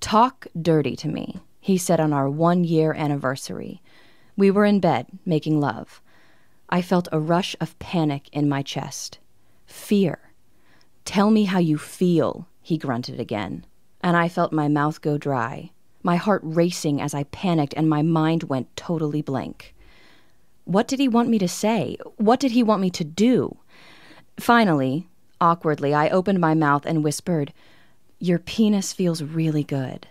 "Talk dirty to me," he said on our 1-year anniversary. We were in bed, making love. I felt a rush of panic in my chest. Fear. "Tell me how you feel," he grunted again. And I felt my mouth go dry, my heart racing as I panicked, and my mind went totally blank. What did he want me to say? What did he want me to do? Finally, awkwardly, I opened my mouth and whispered, "Your penis feels really good."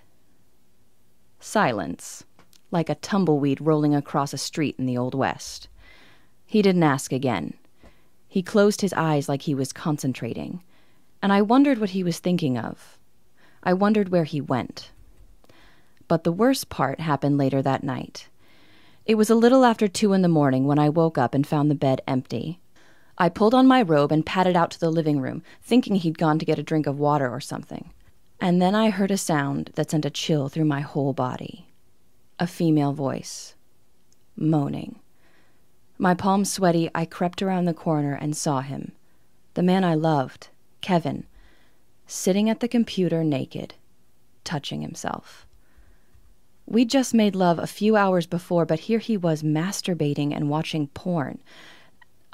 Silence, like a tumbleweed rolling across a street in the Old West. He didn't ask again. He closed his eyes like he was concentrating, and I wondered what he was thinking of. I wondered where he went. But the worst part happened later that night. It was a little after 2 a.m. when I woke up and found the bed empty. I pulled on my robe and padded out to the living room, thinking he'd gone to get a drink of water or something. And then I heard a sound that sent a chill through my whole body. A female voice. Moaning. My palms sweaty, I crept around the corner and saw him. The man I loved, Kevin, sitting at the computer naked, touching himself. We'd just made love a few hours before, but here he was masturbating and watching porn.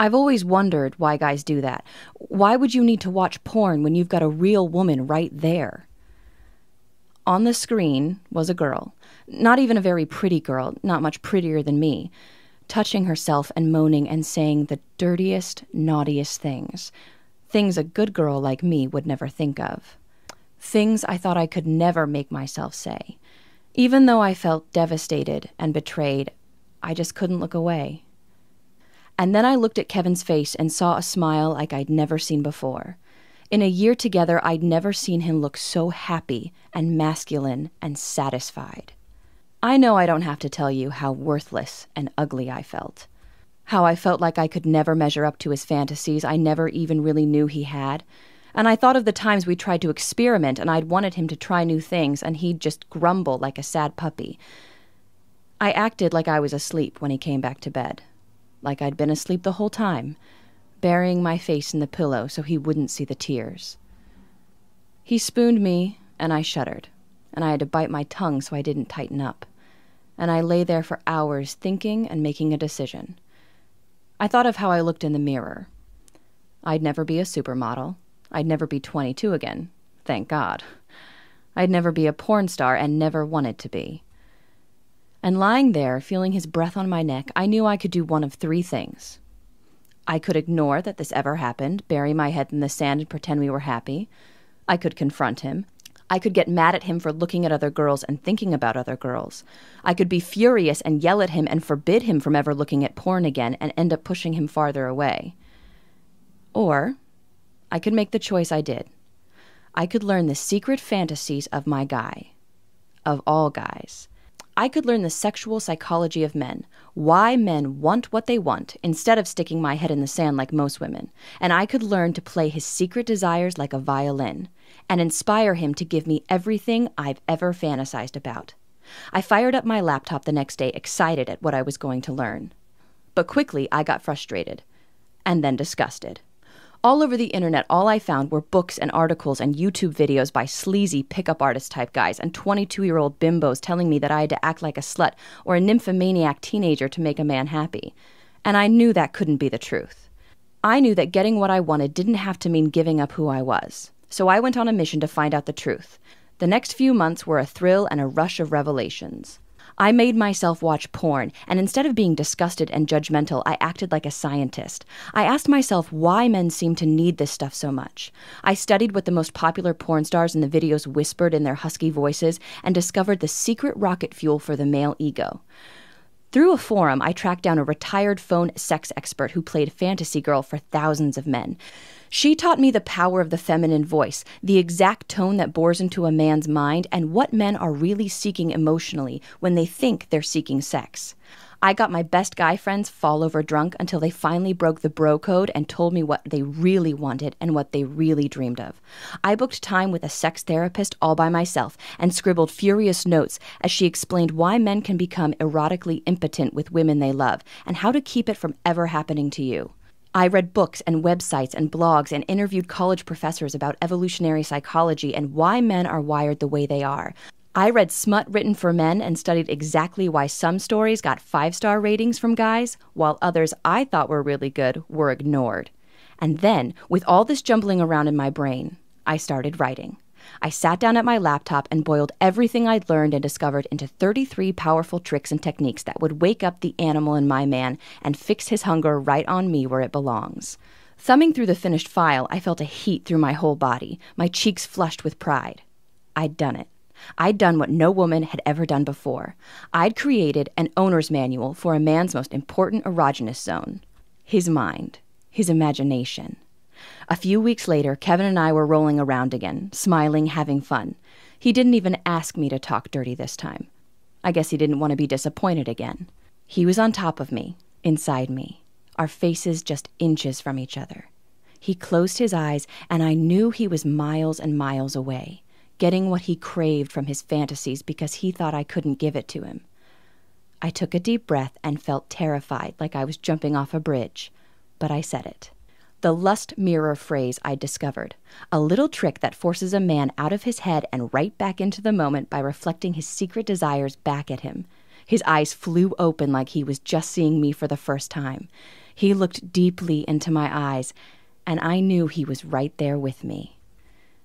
I've always wondered why guys do that. Why would you need to watch porn when you've got a real woman right there? On the screen was a girl, not even a very pretty girl, not much prettier than me, touching herself and moaning and saying the dirtiest, naughtiest things. Things a good girl like me would never think of. Things I thought I could never make myself say. Even though I felt devastated and betrayed, I just couldn't look away. And then I looked at Kevin's face and saw a smile like I'd never seen before. In a year together, I'd never seen him look so happy and masculine and satisfied. I know I don't have to tell you how worthless and ugly I felt. How I felt like I could never measure up to his fantasies I never even really knew he had. And I thought of the times we tried to experiment and I'd wanted him to try new things and he'd just grumble like a sad puppy. I acted like I was asleep when he came back to bed. Like I'd been asleep the whole time, burying my face in the pillow so he wouldn't see the tears. He spooned me and I shuddered, and I had to bite my tongue so I didn't tighten up. And I lay there for hours thinking and making a decision. I thought of how I looked in the mirror. I'd never be a supermodel. I'd never be 22 again, thank God. I'd never be a porn star and never wanted to be. And lying there, feeling his breath on my neck, I knew I could do one of 3 things. I could ignore that this ever happened, bury my head in the sand and pretend we were happy. I could confront him. I could get mad at him for looking at other girls and thinking about other girls. I could be furious and yell at him and forbid him from ever looking at porn again and end up pushing him farther away. Or I could make the choice I did. I could learn the secret fantasies of my guy. Of all guys. I could learn the sexual psychology of men, why men want what they want, instead of sticking my head in the sand like most women. And I could learn to play his secret desires like a violin, and inspire him to give me everything I've ever fantasized about. I fired up my laptop the next day, excited at what I was going to learn. But quickly I got frustrated, and then disgusted. All over the internet, all I found were books and articles and YouTube videos by sleazy pickup artist type guys and 22-year-old bimbos telling me that I had to act like a slut or a nymphomaniac teenager to make a man happy. And I knew that couldn't be the truth. I knew that getting what I wanted didn't have to mean giving up who I was. So I went on a mission to find out the truth. The next few months were a thrill and a rush of revelations. I made myself watch porn, and instead of being disgusted and judgmental, I acted like a scientist. I asked myself why men seem to need this stuff so much. I studied what the most popular porn stars in the videos whispered in their husky voices and discovered the secret rocket fuel for the male ego. Through a forum, I tracked down a retired phone sex expert who played fantasy girl for thousands of men. She taught me the power of the feminine voice, the exact tone that bores into a man's mind, and what men are really seeking emotionally when they think they're seeking sex. I got my best guy friends fall over drunk until they finally broke the bro code and told me what they really wanted and what they really dreamed of. I booked time with a sex therapist all by myself and scribbled furious notes as she explained why men can become erotically impotent with women they love and how to keep it from ever happening to you. I read books and websites and blogs and interviewed college professors about evolutionary psychology and why men are wired the way they are. I read smut written for men and studied exactly why some stories got 5-star ratings from guys, while others I thought were really good were ignored. And then, with all this jumbling around in my brain, I started writing. I sat down at my laptop and boiled everything I'd learned and discovered into 33 powerful tricks and techniques that would wake up the animal in my man and fix his hunger right on me where it belongs. Thumbing through the finished file, I felt a heat through my whole body, my cheeks flushed with pride. I'd done it. I'd done what no woman had ever done before. I'd created an owner's manual for a man's most important erogenous zone. His mind. His imagination. A few weeks later, Kevin and I were rolling around again, smiling, having fun. He didn't even ask me to talk dirty this time. I guess he didn't want to be disappointed again. He was on top of me, inside me, our faces just inches from each other. He closed his eyes, and I knew he was miles and miles away, getting what he craved from his fantasies because he thought I couldn't give it to him. I took a deep breath and felt terrified, like I was jumping off a bridge. But I said it. The lust mirror phrase I discovered. A little trick that forces a man out of his head and right back into the moment by reflecting his secret desires back at him. His eyes flew open like he was just seeing me for the first time. He looked deeply into my eyes, and I knew he was right there with me.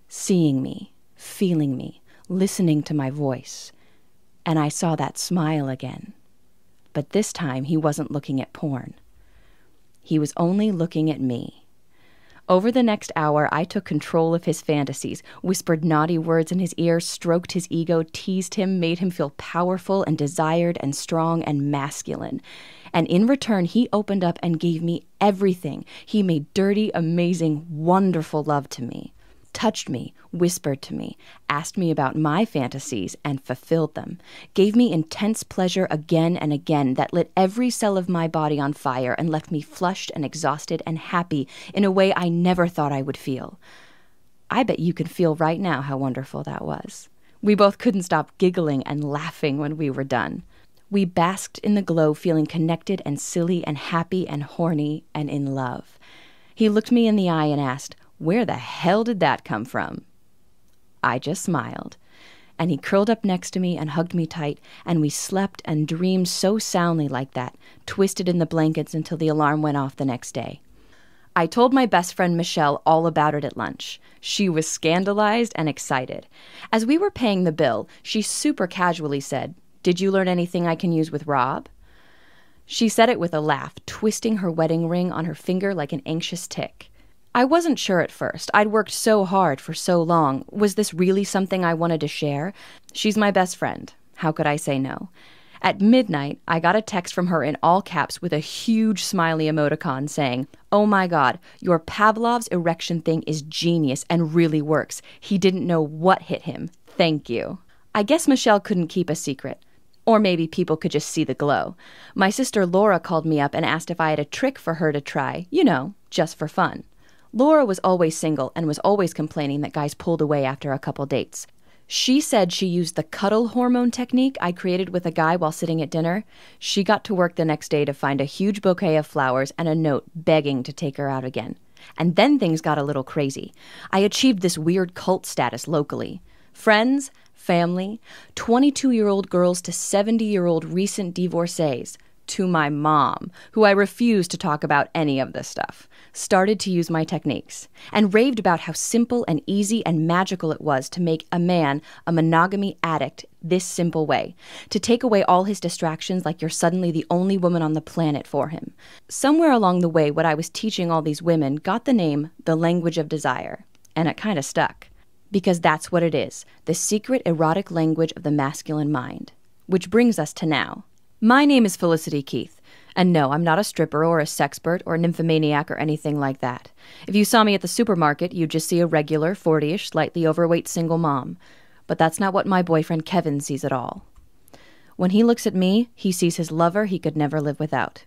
Seeing me, feeling me, listening to my voice. And I saw that smile again. But this time he wasn't looking at porn. He was only looking at me. Over the next hour, I took control of his fantasies, whispered naughty words in his ear, stroked his ego, teased him, made him feel powerful and desired and strong and masculine. And in return, he opened up and gave me everything. He made dirty, amazing, wonderful love to me, touched me, whispered to me, asked me about my fantasies and fulfilled them, gave me intense pleasure again and again that lit every cell of my body on fire and left me flushed and exhausted and happy in a way I never thought I would feel. I bet you can feel right now how wonderful that was. We both couldn't stop giggling and laughing when we were done. We basked in the glow, feeling connected and silly and happy and horny and in love. He looked me in the eye and asked, "Where the hell did that come from?" I just smiled, and he curled up next to me and hugged me tight, and we slept and dreamed so soundly like that, twisted in the blankets until the alarm went off the next day. I told my best friend Michelle all about it at lunch. She was scandalized and excited. As we were paying the bill, she super casually said, "Did you learn anything I can use with Rob?" She said it with a laugh, twisting her wedding ring on her finger like an anxious tick. I wasn't sure at first. I'd worked so hard for so long. Was this really something I wanted to share? She's my best friend. How could I say no? At midnight, I got a text from her in all caps with a huge smiley emoticon saying, "Oh my God, your Pavlov's erection thing is genius and really works. He didn't know what hit him. Thank you." I guess Michelle couldn't keep a secret. Or maybe people could just see the glow. My sister Laura called me up and asked if I had a trick for her to try, just for fun. Laura was always single and was always complaining that guys pulled away after a couple dates. She said she used the cuddle hormone technique I created with a guy while sitting at dinner. She got to work the next day to find a huge bouquet of flowers and a note begging to take her out again. And then things got a little crazy. I achieved this weird cult status locally. Friends, family, 22-year-old girls to 70-year-old recent divorcees, to my mom, who I refused to talk about any of this stuff, started to use my techniques, and raved about how simple and easy and magical it was to make a man a monogamy addict this simple way, to take away all his distractions like you're suddenly the only woman on the planet for him. Somewhere along the way, what I was teaching all these women got the name The Language of Desire, and it kind of stuck. Because that's what it is, the secret erotic language of the masculine mind. Which brings us to now. My name is Felicity Keith, and no, I'm not a stripper or a sexpert or a nymphomaniac or anything like that. If you saw me at the supermarket, you'd just see a regular, 40-ish, slightly overweight single mom. But that's not what my boyfriend Kevin sees at all. When he looks at me, he sees his lover he could never live without.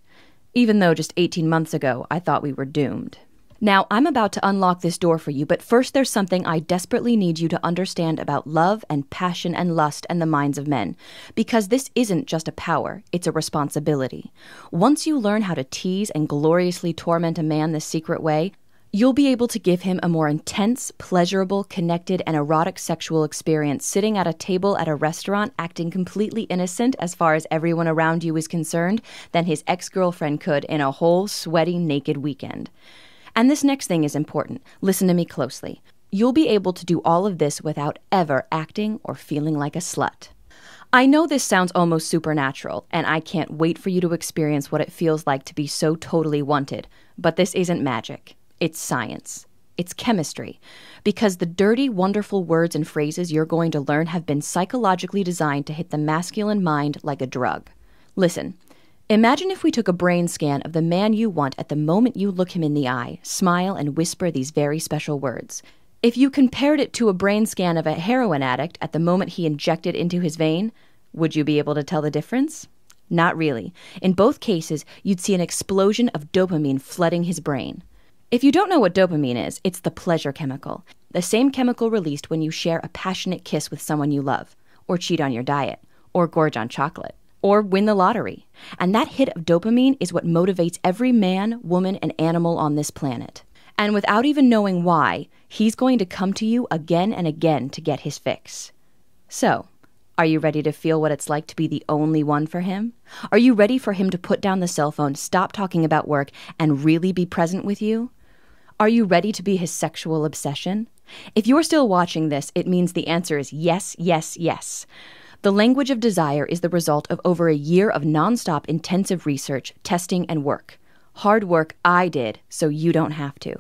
Even though just 18 months ago, I thought we were doomed. Now, I'm about to unlock this door for you, but first there's something I desperately need you to understand about love and passion and lust and the minds of men. Because this isn't just a power, it's a responsibility. Once you learn how to tease and gloriously torment a man this secret way, You'll be able to give him a more intense, pleasurable, connected, and erotic sexual experience sitting at a table at a restaurant acting completely innocent as far as everyone around you is concerned than his ex-girlfriend could in a whole sweaty, naked weekend. And this next thing is important. Listen to me closely. You'll be able to do all of this without ever acting or feeling like a slut. I know this sounds almost supernatural, and I can't wait for you to experience what it feels like to be so totally wanted, but this isn't magic. It's science. It's chemistry. Because the dirty, wonderful words and phrases you're going to learn have been psychologically designed to hit the masculine mind like a drug. Listen, imagine if we took a brain scan of the man you want at the moment you look him in the eye, smile, and whisper these very special words. If you compared it to a brain scan of a heroin addict at the moment he injected into his vein, would you be able to tell the difference? Not really. In both cases, you'd see an explosion of dopamine flooding his brain. If you don't know what dopamine is, it's the pleasure chemical, the same chemical released when you share a passionate kiss with someone you love, or cheat on your diet, or gorge on chocolate, or win the lottery. And that hit of dopamine is what motivates every man, woman, and animal on this planet. And without even knowing why, he's going to come to you again and again to get his fix. So, are you ready to feel what it's like to be the only one for him? Are you ready for him to put down the cell phone, stop talking about work, and really be present with you? Are you ready to be his sexual obsession? If you're still watching this, it means the answer is yes, yes, yes. The language of desire is the result of over a year of nonstop intensive research, testing, and work. Hard work I did, so you don't have to.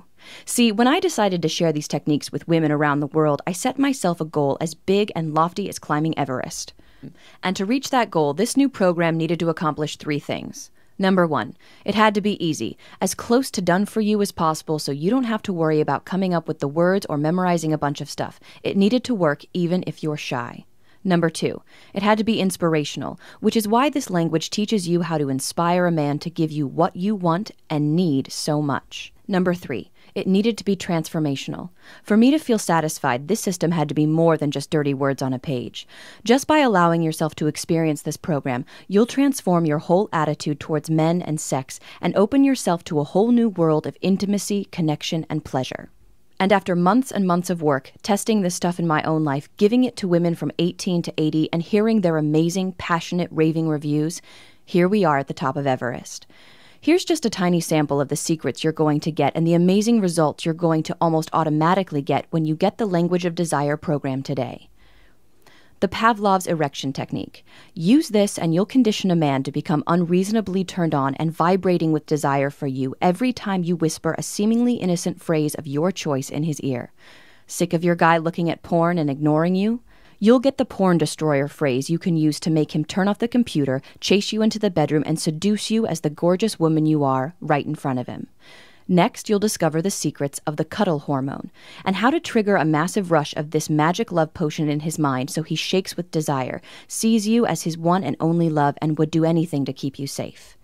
See, when I decided to share these techniques with women around the world, I set myself a goal as big and lofty as climbing Everest. And to reach that goal, this new program needed to accomplish 3 things. Number 1, it had to be easy, as close to done for you as possible so you don't have to worry about coming up with the words or memorizing a bunch of stuff. It needed to work even if you're shy. Number 2, it had to be inspirational, which is why this language teaches you how to inspire a man to give you what you want and need so much. Number 3, it needed to be transformational. For me to feel satisfied, this system had to be more than just dirty words on a page. Just by allowing yourself to experience this program, you'll transform your whole attitude towards men and sex and open yourself to a whole new world of intimacy, connection, and pleasure. And after months and months of work, testing this stuff in my own life, giving it to women from 18 to 80, and hearing their amazing, passionate, raving reviews, here we are at the top of Everest. Here's just a tiny sample of the secrets you're going to get and the amazing results you're going to almost automatically get when you get the Language of Desire program today. The Pavlov's erection technique. Use this and you'll condition a man to become unreasonably turned on and vibrating with desire for you every time you whisper a seemingly innocent phrase of your choice in his ear. Sick of your guy looking at porn and ignoring you? You'll get the porn destroyer phrase you can use to make him turn off the computer, chase you into the bedroom, and seduce you as the gorgeous woman you are right in front of him. Next, you'll discover the secrets of the cuddle hormone and how to trigger a massive rush of this magic love potion in his mind so he shakes with desire, sees you as his one and only love, and would do anything to keep you safe.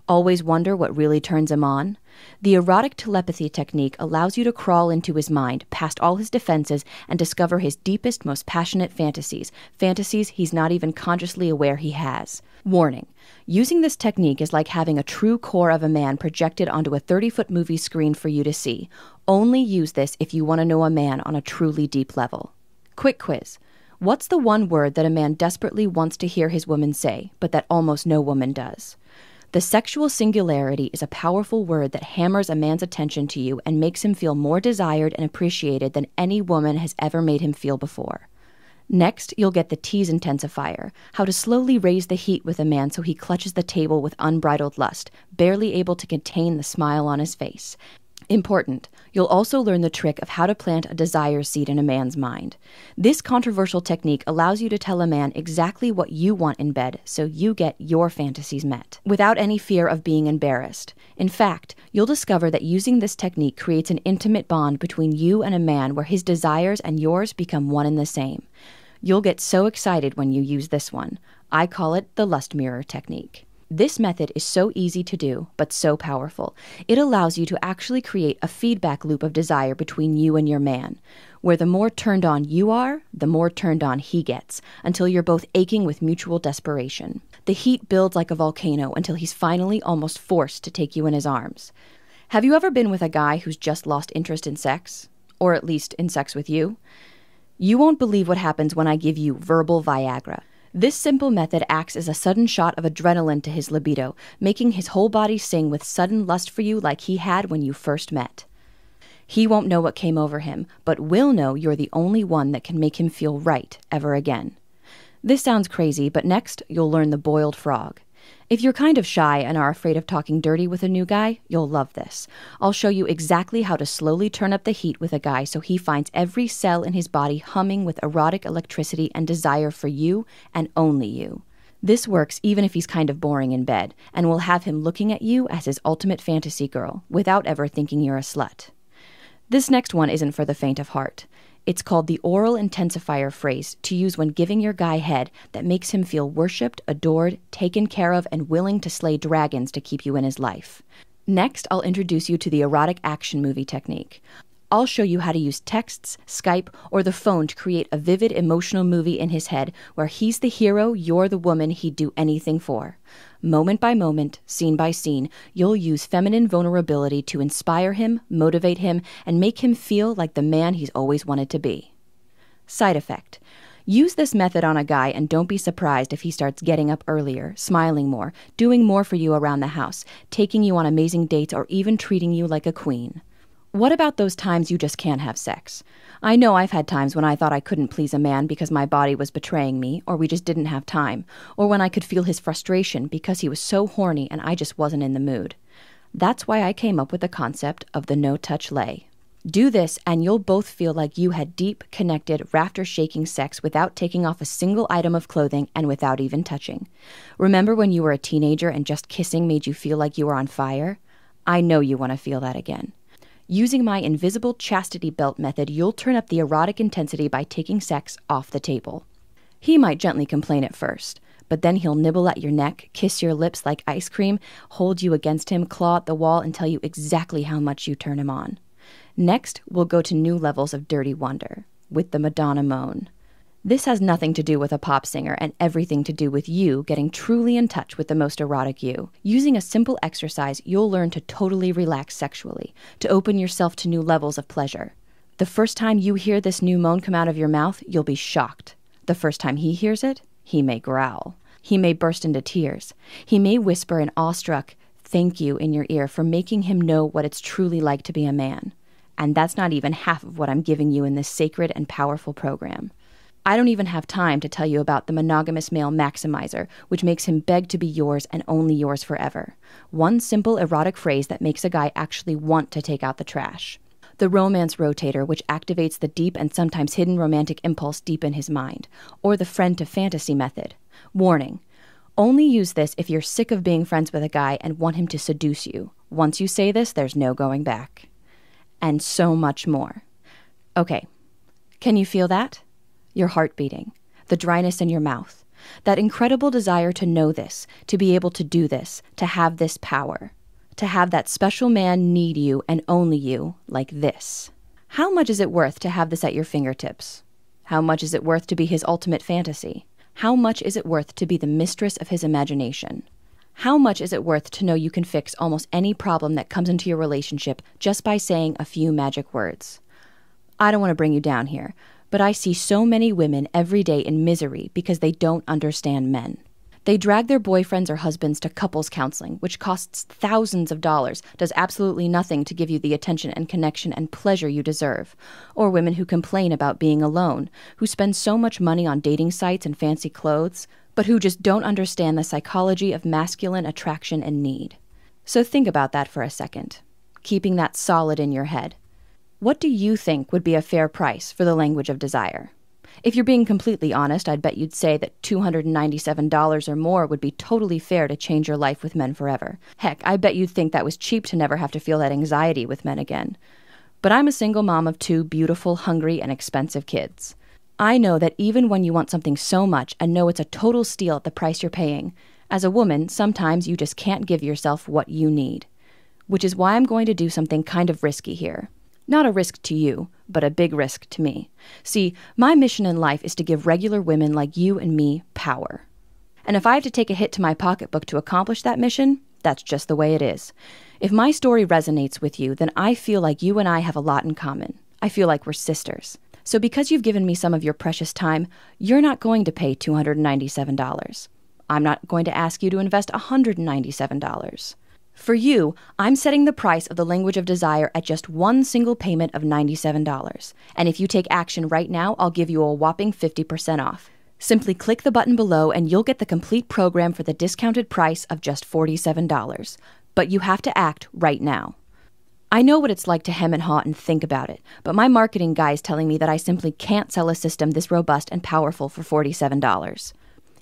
Always wonder what really turns him on? The erotic telepathy technique allows you to crawl into his mind, past all his defenses, and discover his deepest, most passionate fantasies he's not even consciously aware he has. Warning. Using this technique is like having a true core of a man projected onto a 30-foot movie screen for you to see. Only use this if you want to know a man on a truly deep level. Quick quiz. What's the one word that a man desperately wants to hear his woman say, but that almost no woman does? The sexual singularity is a powerful word that hammers a man's attention to you and makes him feel more desired and appreciated than any woman has ever made him feel before. Next, you'll get the tease intensifier, how to slowly raise the heat with a man so he clutches the table with unbridled lust, barely able to contain the smile on his face. Important, you'll also learn the trick of how to plant a desire seed in a man's mind. This controversial technique allows you to tell a man exactly what you want in bed so you get your fantasies met, without any fear of being embarrassed. In fact, you'll discover that using this technique creates an intimate bond between you and a man where his desires and yours become one and the same. You'll get so excited when you use this one. I call it the lust mirror technique. This method is so easy to do, but so powerful. It allows you to actually create a feedback loop of desire between you and your man, where the more turned on you are, the more turned on he gets, until you're both aching with mutual desperation. The heat builds like a volcano until he's finally almost forced to take you in his arms. Have you ever been with a guy who's just lost interest in sex? Or at least in sex with you? You won't believe what happens when I give you verbal Viagra. This simple method acts as a sudden shot of adrenaline to his libido, making his whole body sing with sudden lust for you like he had when you first met. He won't know what came over him, but will know you're the only one that can make him feel right ever again. This sounds crazy, but next you'll learn the boiled frog. If you're kind of shy and are afraid of talking dirty with a new guy, you'll love this. I'll show you exactly how to slowly turn up the heat with a guy so he finds every cell in his body humming with erotic electricity and desire for you and only you. This works even if he's kind of boring in bed, and will have him looking at you as his ultimate fantasy girl, without ever thinking you're a slut. This next one isn't for the faint of heart. It's called the oral intensifier phrase to use when giving your guy head that makes him feel worshipped, adored, taken care of, and willing to slay dragons to keep you in his life. Next, I'll introduce you to the erotic action movie technique. I'll show you how to use texts, Skype, or the phone to create a vivid emotional movie in his head where he's the hero, you're the woman he'd do anything for. Moment by moment, scene by scene, you'll use feminine vulnerability to inspire him, motivate him, and make him feel like the man he's always wanted to be. Side effect. Use this method on a guy and don't be surprised if he starts getting up earlier, smiling more, doing more for you around the house, taking you on amazing dates, or even treating you like a queen. What about those times you just can't have sex? I know I've had times when I thought I couldn't please a man because my body was betraying me, or we just didn't have time, or when I could feel his frustration because he was so horny and I just wasn't in the mood. That's why I came up with the concept of the no-touch lay. Do this and you'll both feel like you had deep, connected, rafter-shaking sex without taking off a single item of clothing and without even touching. Remember when you were a teenager and just kissing made you feel like you were on fire? I know you want to feel that again. Using my invisible chastity belt method, you'll turn up the erotic intensity by taking sex off the table. He might gently complain at first, but then he'll nibble at your neck, kiss your lips like ice cream, hold you against him, claw at the wall, and tell you exactly how much you turn him on. Next, we'll go to new levels of dirty wonder, with the Madonna moan. This has nothing to do with a pop singer and everything to do with you getting truly in touch with the most erotic you. Using a simple exercise, you'll learn to totally relax sexually, to open yourself to new levels of pleasure. The first time you hear this new moan come out of your mouth, you'll be shocked. The first time he hears it, he may growl. He may burst into tears. He may whisper an awestruck thank you in your ear for making him know what it's truly like to be a man. And that's not even half of what I'm giving you in this sacred and powerful program. I don't even have time to tell you about the monogamous male maximizer, which makes him beg to be yours and only yours forever. One simple erotic phrase that makes a guy actually want to take out the trash. The romance rotator, which activates the deep and sometimes hidden romantic impulse deep in his mind. Or the friend to fantasy method. Warning. Only use this if you're sick of being friends with a guy and want him to seduce you. Once you say this, there's no going back. And so much more. Okay. Can you feel that? Your heart beating, the dryness in your mouth, that incredible desire to know this, to be able to do this, to have this power, to have that special man need you and only you like this. How much is it worth to have this at your fingertips? How much is it worth to be his ultimate fantasy? How much is it worth to be the mistress of his imagination? How much is it worth to know you can fix almost any problem that comes into your relationship just by saying a few magic words? I don't want to bring you down here, but I see so many women every day in misery because they don't understand men. They drag their boyfriends or husbands to couples counseling, which costs thousands of dollars, does absolutely nothing to give you the attention and connection and pleasure you deserve. Or women who complain about being alone, who spend so much money on dating sites and fancy clothes, but who just don't understand the psychology of masculine attraction and need. So think about that for a second, keeping that solid in your head. What do you think would be a fair price for the language of desire? If you're being completely honest, I'd bet you'd say that $297 or more would be totally fair to change your life with men forever. Heck, I bet you'd think that was cheap to never have to feel that anxiety with men again. But I'm a single mom of 2 beautiful, hungry, and expensive kids. I know that even when you want something so much and know it's a total steal at the price you're paying, as a woman, sometimes you just can't give yourself what you need. Which is why I'm going to do something kind of risky here. Not a risk to you, but a big risk to me. See, my mission in life is to give regular women like you and me power. And if I have to take a hit to my pocketbook to accomplish that mission, that's just the way it is. If my story resonates with you, then I feel like you and I have a lot in common. I feel like we're sisters. So because you've given me some of your precious time, you're not going to pay $297. I'm not going to ask you to invest $197. For you, I'm setting the price of the language of desire at just one single payment of $97. And if you take action right now, I'll give you a whopping 50% off. Simply click the button below and you'll get the complete program for the discounted price of just $47. But you have to act right now. I know what it's like to hem and haw and think about it, but my marketing guy is telling me that I simply can't sell a system this robust and powerful for $47.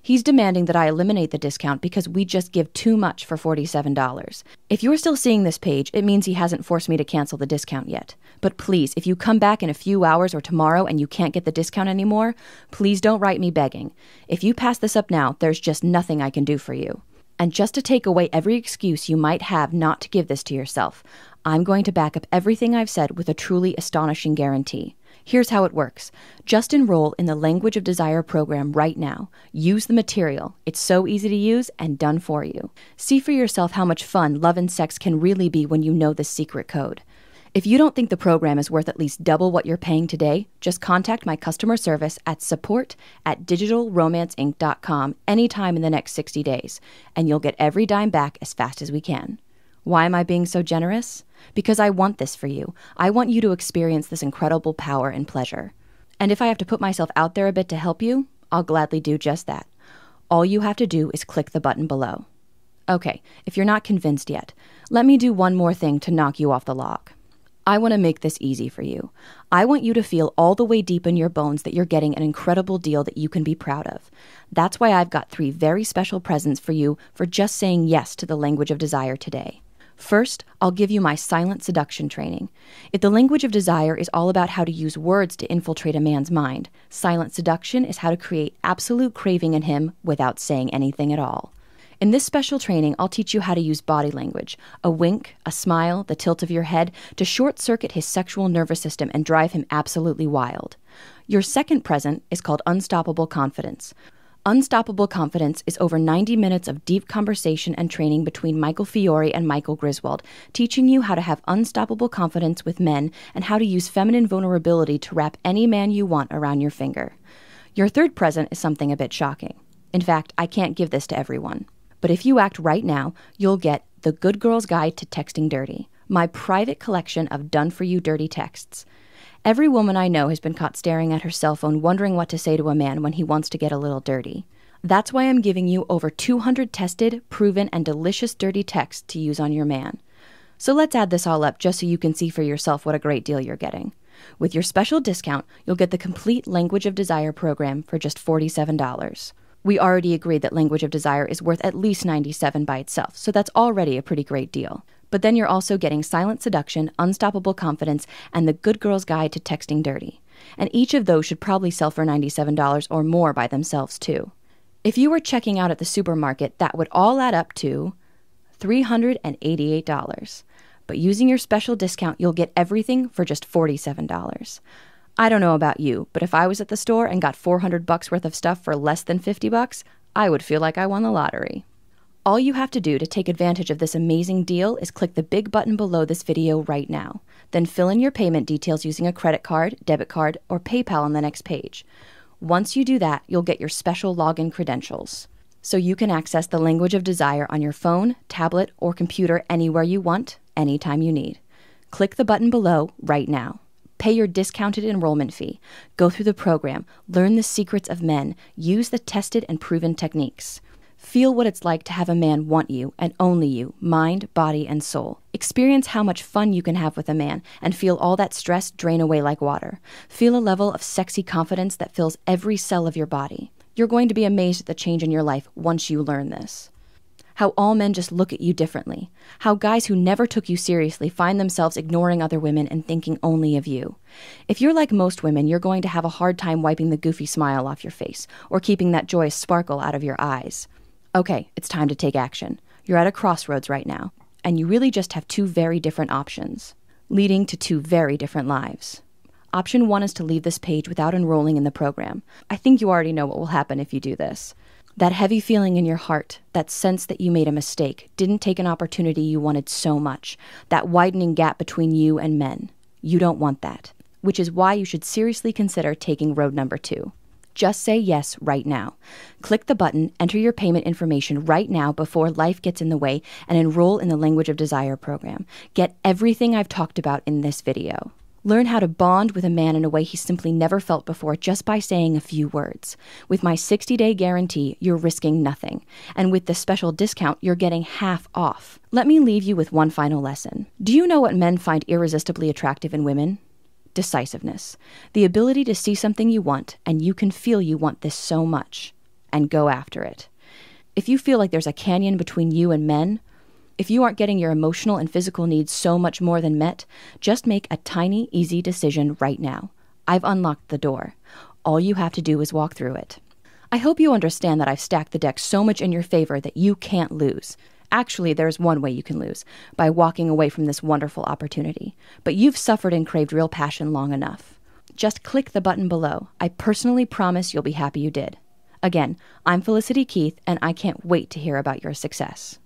He's demanding that I eliminate the discount because we just give too much for $47. If you're still seeing this page, it means he hasn't forced me to cancel the discount yet. But please, if you come back in a few hours or tomorrow and you can't get the discount anymore, please don't write me begging. If you pass this up now, there's just nothing I can do for you. And just to take away every excuse you might have not to give this to yourself, I'm going to back up everything I've said with a truly astonishing guarantee. Here's how it works. Just enroll in the Language of Desire program right now. Use the material. It's so easy to use and done for you. See for yourself how much fun love and sex can really be when you know this secret code. If you don't think the program is worth at least double what you're paying today, just contact my customer service at support@digitalromanceinc.com anytime in the next 60 days, and you'll get every dime back as fast as we can. Why am I being so generous? Because I want this for you. I want you to experience this incredible power and pleasure. And if I have to put myself out there a bit to help you, I'll gladly do just that. All you have to do is click the button below. Okay, if you're not convinced yet, let me do one more thing to knock you off the log. I want to make this easy for you. I want you to feel all the way deep in your bones that you're getting an incredible deal that you can be proud of. That's why I've got 3 very special presents for you for just saying yes to the Language of Desire today. First, I'll give you my silent seduction training. If the Language of Desire is all about how to use words to infiltrate a man's mind, silent seduction is how to create absolute craving in him without saying anything at all. In this special training, I'll teach you how to use body language, a wink, a smile, the tilt of your head, to short-circuit his sexual nervous system and drive him absolutely wild. Your second present is called Unstoppable Confidence. Unstoppable Confidence is over 90 minutes of deep conversation and training between Michael Fiore and Michael Griswold, teaching you how to have unstoppable confidence with men and how to use feminine vulnerability to wrap any man you want around your finger. Your third present is something a bit shocking. In fact, I can't give this to everyone. But if you act right now, you'll get The Good Girl's Guide to Texting Dirty, my private collection of done-for-you dirty texts. Every woman I know has been caught staring at her cell phone wondering what to say to a man when he wants to get a little dirty. That's why I'm giving you over 200 tested, proven, and delicious dirty texts to use on your man. So let's add this all up just so you can see for yourself what a great deal you're getting. With your special discount, you'll get the complete Language of Desire program for just $47. We already agreed that Language of Desire is worth at least $97 by itself, so that's already a pretty great deal. But then you're also getting Silent Seduction, Unstoppable Confidence, and The Good Girl's Guide to Texting Dirty. And each of those should probably sell for $97 or more by themselves, too. If you were checking out at the supermarket, that would all add up to $388. But using your special discount, you'll get everything for just $47. I don't know about you, but if I was at the store and got $400 worth of stuff for less than $50, I would feel like I won the lottery. All you have to do to take advantage of this amazing deal is click the big button below this video right now. Then fill in your payment details using a credit card, debit card, or PayPal on the next page. Once you do that, you'll get your special login credentials. So you can access the Language of Desire on your phone, tablet, or computer anywhere you want, anytime you need. Click the button below right now. Pay your discounted enrollment fee. Go through the program. Learn the secrets of men. Use the tested and proven techniques. Feel what it's like to have a man want you and only you, mind, body, and soul. Experience how much fun you can have with a man and feel all that stress drain away like water. Feel a level of sexy confidence that fills every cell of your body. You're going to be amazed at the change in your life once you learn this. How all men just look at you differently. How guys who never took you seriously find themselves ignoring other women and thinking only of you. If you're like most women, you're going to have a hard time wiping the goofy smile off your face or keeping that joyous sparkle out of your eyes. Okay, it's time to take action. You're at a crossroads right now, and you really just have 2 very different options, leading to 2 very different lives. Option 1 is to leave this page without enrolling in the program. I think you already know what will happen if you do this. That heavy feeling in your heart, that sense that you made a mistake, didn't take an opportunity you wanted so much, that widening gap between you and men. You don't want that, which is why you should seriously consider taking road number 2. Just say yes right now. Click the button, enter your payment information right now before life gets in the way, and enroll in the Language of Desire program. Get everything I've talked about in this video. Learn how to bond with a man in a way he simply never felt before just by saying a few words. With my 60-day guarantee, you're risking nothing. And with this special discount, you're getting half off. Let me leave you with one final lesson. Do you know what men find irresistibly attractive in women? Decisiveness. The ability to see something you want, and you can feel you want this so much, and go after it. If you feel like there's a canyon between you and men, if you aren't getting your emotional and physical needs so much more than met, just make a tiny, easy decision right now. I've unlocked the door. All you have to do is walk through it. I hope you understand that I've stacked the deck so much in your favor that you can't lose. Actually, there's one way you can lose, by walking away from this wonderful opportunity. But you've suffered and craved real passion long enough. Just click the button below. I personally promise you'll be happy you did. Again, I'm Felicity Keith, and I can't wait to hear about your success.